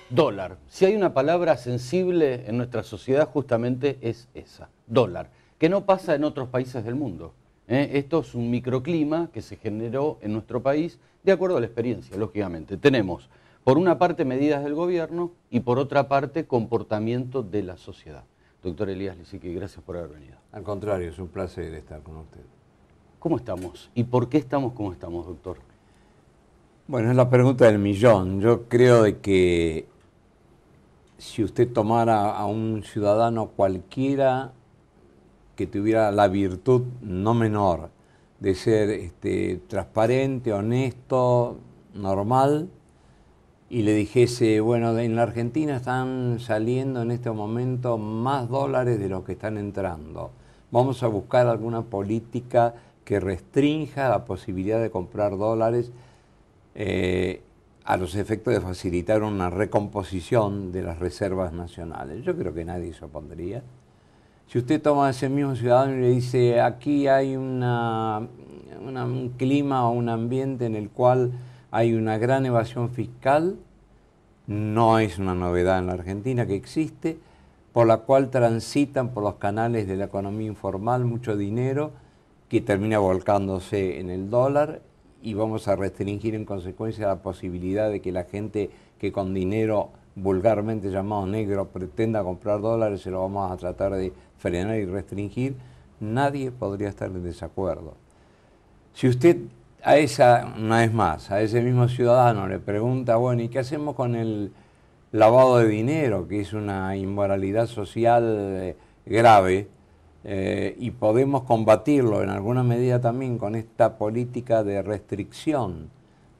Dólar. Si hay una palabra sensible en nuestra sociedad, justamente es esa, dólar, que no pasa en otros países del mundo. Esto es un microclima que se generó en nuestro país de acuerdo a la experiencia, lógicamente. Tenemos, por una parte, medidas del gobierno y por otra parte, comportamiento de la sociedad. Doctor Elías Lisique, gracias por haber venido. Al contrario, es un placer estar con usted. ¿Cómo estamos? ¿Y por qué estamos como estamos, doctor? Bueno, es la pregunta del millón. Yo creo de que si usted tomara a un ciudadano cualquiera que tuviera la virtud no menor de ser transparente, honesto, normal, y le dijese, bueno, en la Argentina están saliendo en este momento más dólares de los que están entrando. Vamos a buscar alguna política que restrinja la posibilidad de comprar dólares a los efectos de facilitar una recomposición de las reservas nacionales. Yo creo que nadie se opondría. Si usted toma a ese mismo ciudadano y le dice, aquí hay un clima o un ambiente en el cual hay una gran evasión fiscal, no es una novedad en la Argentina que existe, por la cual transitan por los canales de la economía informal mucho dinero que termina volcándose en el dólar, y vamos a restringir en consecuencia la posibilidad de que la gente que con dinero vulgarmente llamado negro pretenda comprar dólares, se lo vamos a tratar de frenar y restringir. Nadie podría estar en desacuerdo. Si usted una vez más, a ese mismo ciudadano le pregunta, bueno, ¿y qué hacemos con el lavado de dinero, que es una inmoralidad social grave, y podemos combatirlo en alguna medida también con esta política de restricción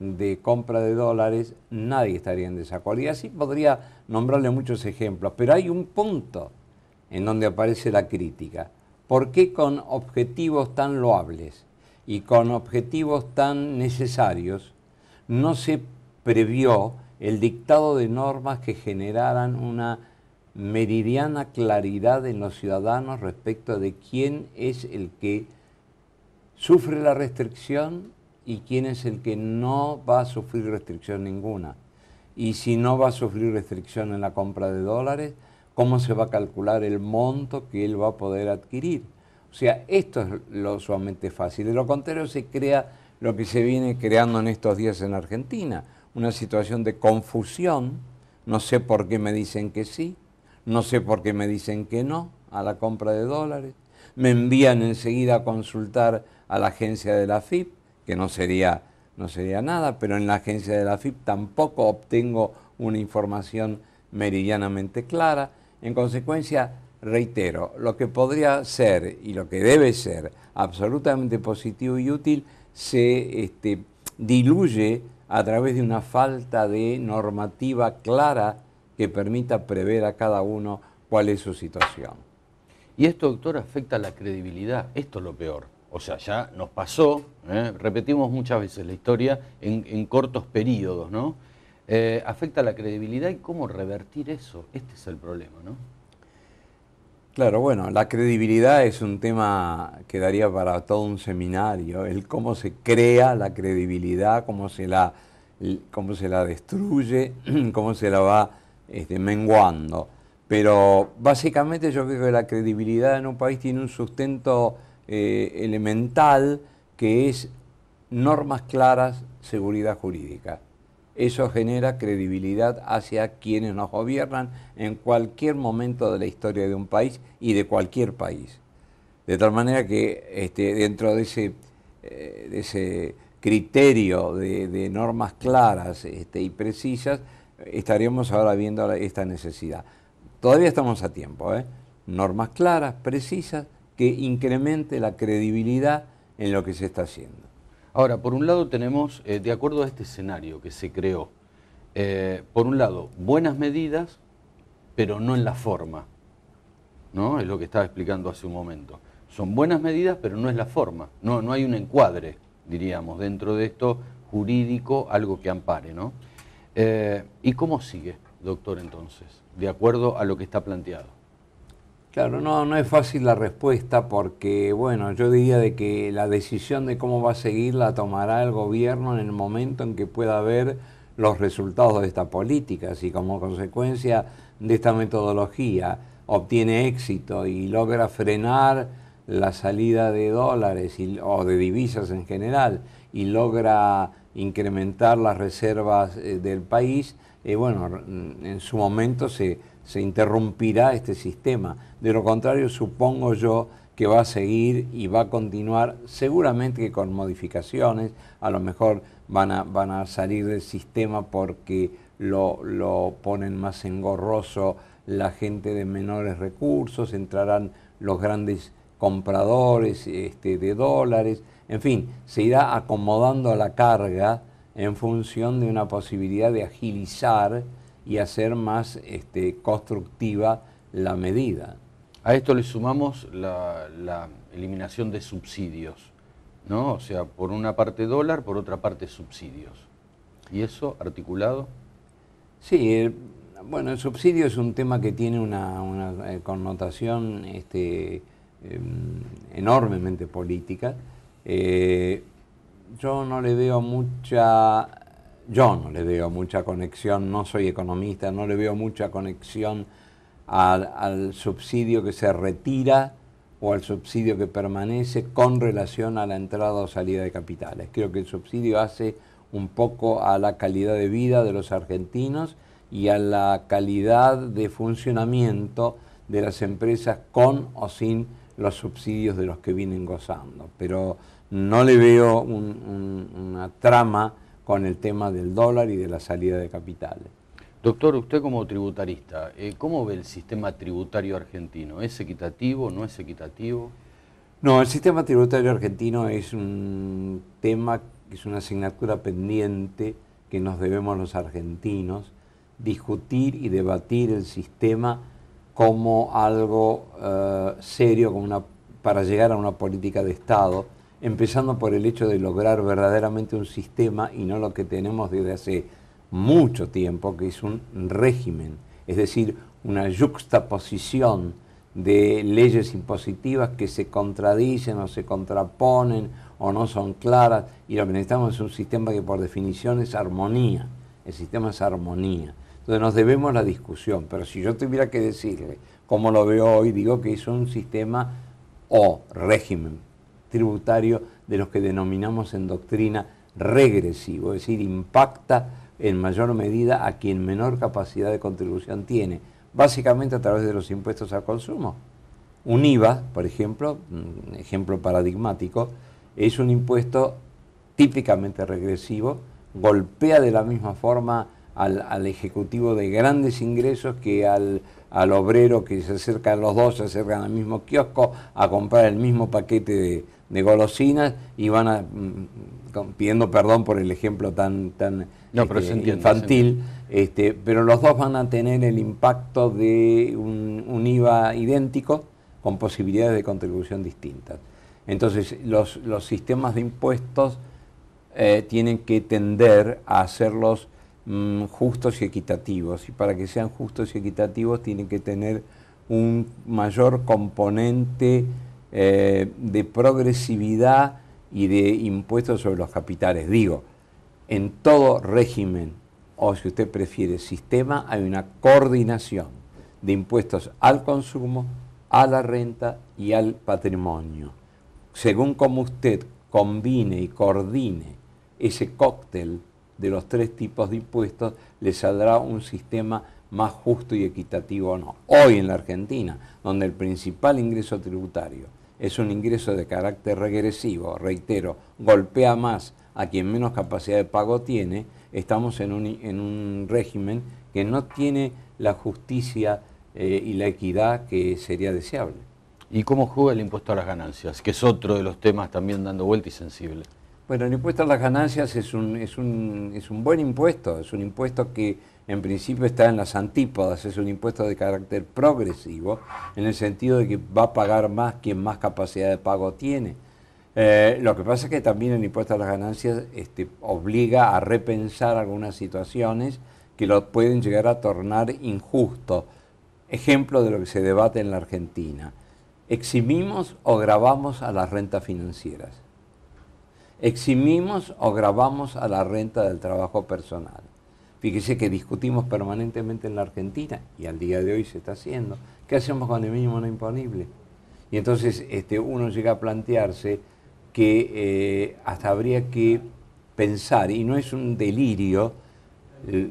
de compra de dólares? Nadie estaría en desacuerdo. Y así podría nombrarle muchos ejemplos, pero hay un punto en donde aparece la crítica. ¿Por qué con objetivos tan loables y con objetivos tan necesarios no se previó el dictado de normas que generaran una meridiana claridad en los ciudadanos respecto de quién es el que sufre la restricción y quién es el que no va a sufrir restricción ninguna? Y si no va a sufrir restricción en la compra de dólares, ¿cómo se va a calcular el monto que él va a poder adquirir? O sea, esto es lo sumamente fácil. De lo contrario se crea lo que se viene creando en estos días en Argentina, una situación de confusión. No sé por qué me dicen que sí, no sé por qué me dicen que no a la compra de dólares. Me envían enseguida a consultar a la agencia de la AFIP, que no sería nada, pero en la agencia de la AFIP tampoco obtengo una información meridianamente clara. En consecuencia, reitero, lo que podría ser y lo que debe ser absolutamente positivo y útil se diluye a través de una falta de normativa clara que permita prever a cada uno cuál es su situación. Y esto, doctor, afecta a la credibilidad. Esto es lo peor. O sea, ya nos pasó, repetimos muchas veces la historia en cortos periodos, ¿no? Afecta a la credibilidad y cómo revertir eso. Este es el problema, ¿no? Claro, bueno, la credibilidad es un tema que daría para todo un seminario, el cómo se crea la credibilidad, cómo se la destruye, cómo se la va menguando. Pero básicamente yo creo que la credibilidad en un país tiene un sustento elemental, que es normas claras, seguridad jurídica. Eso genera credibilidad hacia quienes nos gobiernan en cualquier momento de la historia de un país y de cualquier país. De tal manera que dentro de ese criterio de normas claras y precisas, estaríamos ahora viendo esta necesidad. Todavía estamos a tiempo, normas claras, precisas, que incremente la credibilidad en lo que se está haciendo. Ahora, por un lado tenemos, de acuerdo a este escenario que se creó, por un lado, buenas medidas, pero no en la forma, ¿no? Es lo que estaba explicando hace un momento. Son buenas medidas, pero no es la forma. No hay un encuadre, diríamos, dentro de esto jurídico, algo que ampare, ¿no? ¿Y cómo sigue, doctor, entonces, de acuerdo a lo que está planteado? Claro, no es fácil la respuesta porque, bueno, yo diría de que la decisión de cómo va a seguir la tomará el gobierno en el momento en que pueda ver los resultados de esta política. Si como consecuencia de esta metodología obtiene éxito y logra frenar la salida de dólares o de divisas en general y logra incrementar las reservas del país, bueno, en su momento se interrumpirá este sistema. De lo contrario, supongo yo que va a seguir y va a continuar, seguramente que con modificaciones. A lo mejor van a salir del sistema porque lo ponen más engorroso la gente de menores recursos, entrarán los grandes compradores de dólares, en fin, se irá acomodando la carga en función de una posibilidad de agilizar y hacer más constructiva la medida. A esto le sumamos la eliminación de subsidios, ¿no? O sea, por una parte dólar, por otra parte subsidios. ¿Y eso articulado? Sí, bueno, el subsidio es un tema que tiene una connotación enormemente política. Yo no le veo mucha conexión, no soy economista, no le veo mucha conexión al subsidio que se retira o al subsidio que permanece con relación a la entrada o salida de capitales. Creo que el subsidio hace un poco a la calidad de vida de los argentinos y a la calidad de funcionamiento de las empresas con o sin los subsidios de los que vienen gozando. Pero no le veo una trama con el tema del dólar y de la salida de capitales. Doctor, usted como tributarista, ¿cómo ve el sistema tributario argentino? ¿Es equitativo, no es equitativo? No, el sistema tributario argentino es un tema, es una asignatura pendiente que nos debemos los argentinos, discutir y debatir el sistema como algo serio, para llegar a una política de Estado, empezando por el hecho de lograr verdaderamente un sistema y no lo que tenemos desde hace mucho tiempo, que es un régimen, es decir, una yuxtaposición de leyes impositivas que se contradicen o se contraponen o no son claras, y lo que necesitamos es un sistema que por definición es armonía. El sistema es armonía. Entonces nos debemos la discusión, pero si yo tuviera que decirle cómo lo veo hoy, digo que es un sistema o régimen tributario de los que denominamos en doctrina regresivo, es decir, impacta en mayor medida a quien menor capacidad de contribución tiene, básicamente a través de los impuestos al consumo. Un IVA, por ejemplo, un ejemplo paradigmático, es un impuesto típicamente regresivo, golpea de la misma forma al ejecutivo de grandes ingresos que al obrero que se acercan, los dos se acercan al mismo kiosco a comprar el mismo paquete de golosinas y van pidiendo perdón por el ejemplo tan no, pero infantil, pero los dos van a tener el impacto de un IVA idéntico con posibilidades de contribución distintas. Entonces los sistemas de impuestos tienen que tender a hacerlos justos y equitativos, y para que sean justos y equitativos tienen que tener un mayor componente de progresividad y de impuestos sobre los capitales. Digo, en todo régimen, o si usted prefiere sistema, hay una coordinación de impuestos al consumo, a la renta y al patrimonio. Según como usted combine y coordine ese cóctel de los tres tipos de impuestos, le saldrá un sistema más justo y equitativo o no. Hoy en la Argentina, donde el principal ingreso tributario es un ingreso de carácter regresivo, reitero, golpea más a quien menos capacidad de pago tiene, estamos en un régimen que no tiene la justicia y la equidad que sería deseable. ¿Y cómo juega el impuesto a las ganancias? Que es otro de los temas también dando vuelta y sensible. Bueno, el impuesto a las ganancias es un buen impuesto, es un impuesto que en principio está en las antípodas, es un impuesto de carácter progresivo, en el sentido de que va a pagar más quien más capacidad de pago tiene. Lo que pasa es que también el impuesto a las ganancias obliga a repensar algunas situaciones que lo pueden llegar a tornar injusto. Ejemplo de lo que se debate en la Argentina. ¿Eximimos o gravamos a las rentas financieras? ¿Eximimos o gravamos a la renta del trabajo personal? Fíjese que discutimos permanentemente en la Argentina, y al día de hoy se está haciendo, ¿qué hacemos con el mínimo no imponible? Y entonces uno llega a plantearse que hasta habría que pensar, y no es un delirio,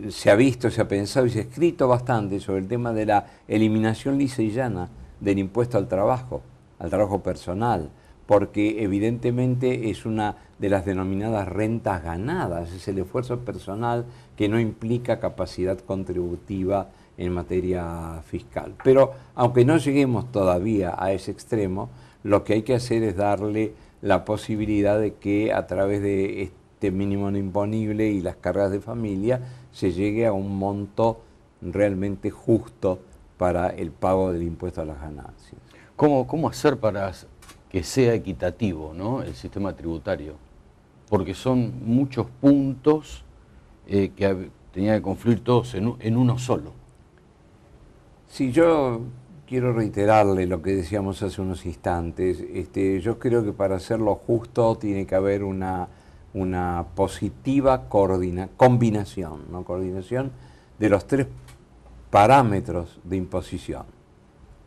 se ha visto, se ha pensado y se ha escrito bastante sobre el tema de la eliminación lisa y llana del impuesto al trabajo personal, porque evidentemente es una de las denominadas rentas ganadas, es el esfuerzo personal que no implica capacidad contributiva en materia fiscal. Pero aunque no lleguemos todavía a ese extremo, lo que hay que hacer es darle la posibilidad de que a través de este mínimo no imponible y las cargas de familia se llegue a un monto realmente justo para el pago del impuesto a las ganancias. ¿Cómo hacer para que sea equitativo, ¿no?, el sistema tributario? Porque son muchos puntos que tenían que confluir todos en uno solo. Sí, yo quiero reiterarle lo que decíamos hace unos instantes. Yo creo que para hacerlo justo tiene que haber una positiva combinación, ¿no? Coordinación de los tres parámetros de imposición: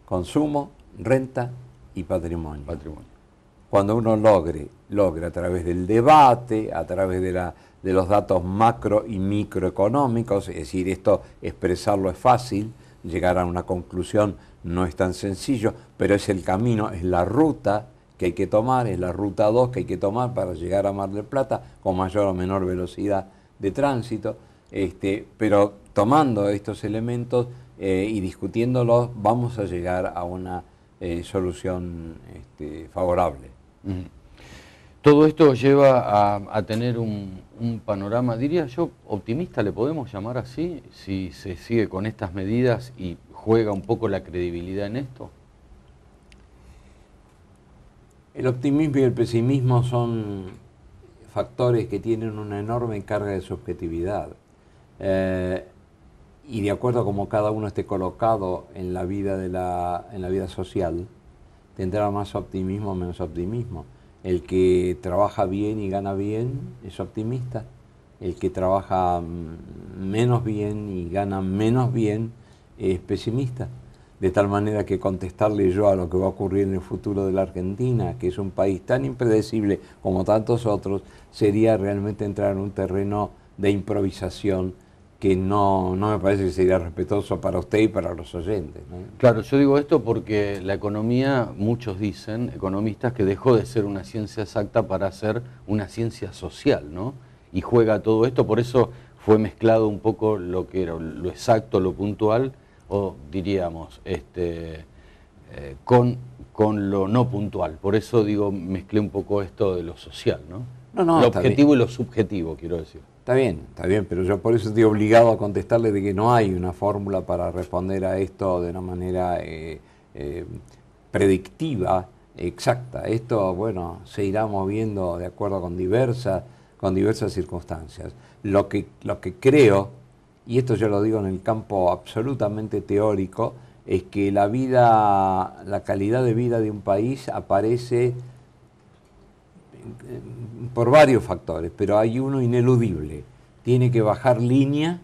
consumo, renta y patrimonio. Cuando uno logre a través del debate, a través de los datos macro y microeconómicos, es decir, esto expresarlo es fácil, llegar a una conclusión no es tan sencillo, pero es el camino, es la ruta que hay que tomar, es la ruta 2 que hay que tomar para llegar a Mar del Plata con mayor o menor velocidad de tránsito, pero tomando estos elementos y discutiéndolos vamos a llegar a una solución favorable. Todo esto lleva a tener un panorama, diría yo, optimista, ¿le podemos llamar así? Si se sigue con estas medidas y juega un poco la credibilidad en esto. El optimismo y el pesimismo son factores que tienen una enorme carga de subjetividad. Y de acuerdo a cómo cada uno esté colocado en la vida, en la vida social, tendrá más optimismo o menos optimismo. El que trabaja bien y gana bien es optimista. El que trabaja menos bien y gana menos bien es pesimista. De tal manera que contestarle yo a lo que va a ocurrir en el futuro de la Argentina, que es un país tan impredecible como tantos otros, sería realmente entrar en un terreno de improvisación que no me parece que sería respetuoso para usted y para los oyentes, ¿no? Claro, yo digo esto porque la economía, muchos dicen, economistas, que dejó de ser una ciencia exacta para ser una ciencia social, ¿no? Y juega todo esto, por eso fue mezclado un poco lo que era lo exacto, lo puntual, o diríamos, con lo no puntual. Por eso digo, mezclé un poco esto de lo social, ¿no? Lo objetivo y lo subjetivo, quiero decir. Está bien, pero yo por eso estoy obligado a contestarle de que no hay una fórmula para responder a esto de una manera predictiva, exacta. Esto, bueno, se irá moviendo de acuerdo con diversas circunstancias. Lo que creo, y esto yo lo digo en el campo absolutamente teórico, es que la calidad de vida de un país aparece por varios factores, pero hay uno ineludible: tiene que bajar línea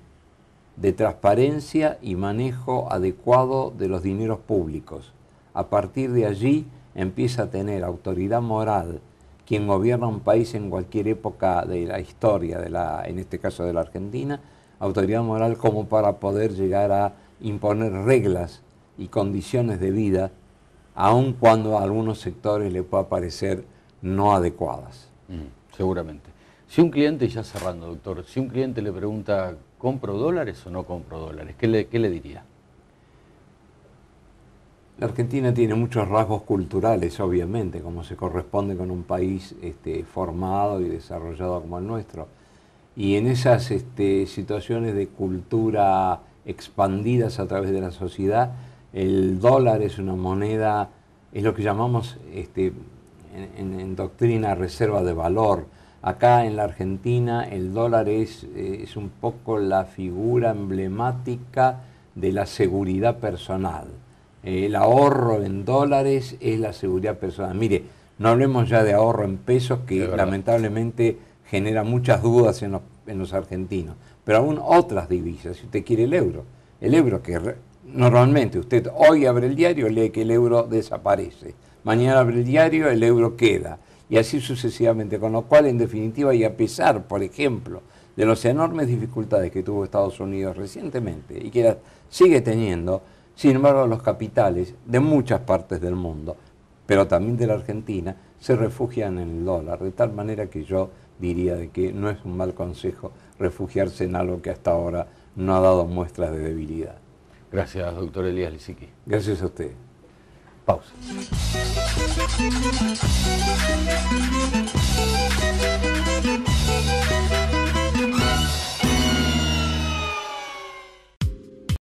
de transparencia y manejo adecuado de los dineros públicos. A partir de allí empieza a tener autoridad moral quien gobierna un país en cualquier época de la historia, en este caso de la Argentina, autoridad moral como para poder llegar a imponer reglas y condiciones de vida, aun cuando a algunos sectores le pueda parecer no adecuadas. Seguramente. Si un cliente, ya cerrando, doctor, si un cliente le pregunta, ¿compro dólares o no compro dólares?, ¿qué le diría? La Argentina tiene muchos rasgos culturales, obviamente, como se corresponde con un país formado y desarrollado como el nuestro. Y en esas situaciones de cultura expandidas a través de la sociedad, el dólar es una moneda, es lo que llamamos en doctrina reserva de valor. Acá en la Argentina el dólar es un poco la figura emblemática de la seguridad personal. El ahorro en dólares es la seguridad personal. Mire, no hablemos ya de ahorro en pesos, que lamentablemente genera muchas dudas en los argentinos, pero aún otras divisas, si usted quiere el euro. El euro que normalmente usted hoy abre el diario, lee que el euro desaparece, mañana abre el diario, el euro queda, y así sucesivamente, con lo cual en definitiva, y a pesar, por ejemplo, de las enormes dificultades que tuvo Estados Unidos recientemente y que las sigue teniendo, sin embargo los capitales de muchas partes del mundo, pero también de la Argentina, se refugian en el dólar, de tal manera que yo diría de que no es un mal consejo refugiarse en algo que hasta ahora no ha dado muestras de debilidad. Gracias, doctor Elías Lissique. Gracias a usted. Pausa.